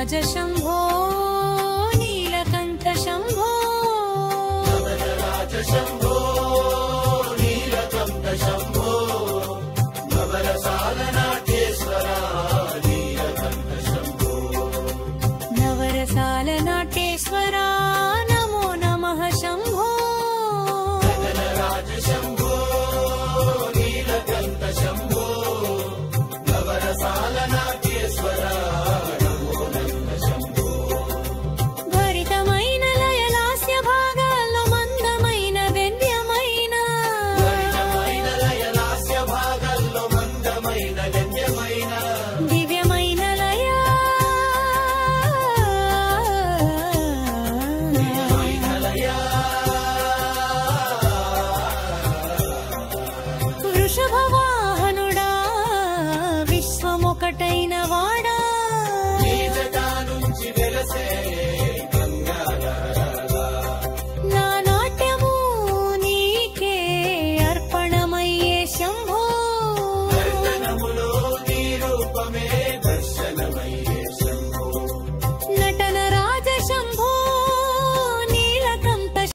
నవనరాజ శంభో నీలకంఠ శంభో నవనరాజ శంభో నీలకంఠ శంభో నవరసాల నాట్యేశ్వర నీలకంఠ శంభో నవరసాల నాట్యేశ్వర నమో నమః శంభో నవనరాజ శంభో నీలకంఠ శంభో నవరసాల నాట్యేశ్వర నమో నమః శంభో భరితమైన లయలాస్య భాగాల్లో మందమైన వెన్యమైన భరితమైన లయలాస్య భాగాల్లో మందమైన గణ్యమైన దివ్యమైన లయ దివ్యమైన లయ వృషభ వాహనుడా విశ్వమొకటైన వాడా నీ జటా నుంచి వెలసే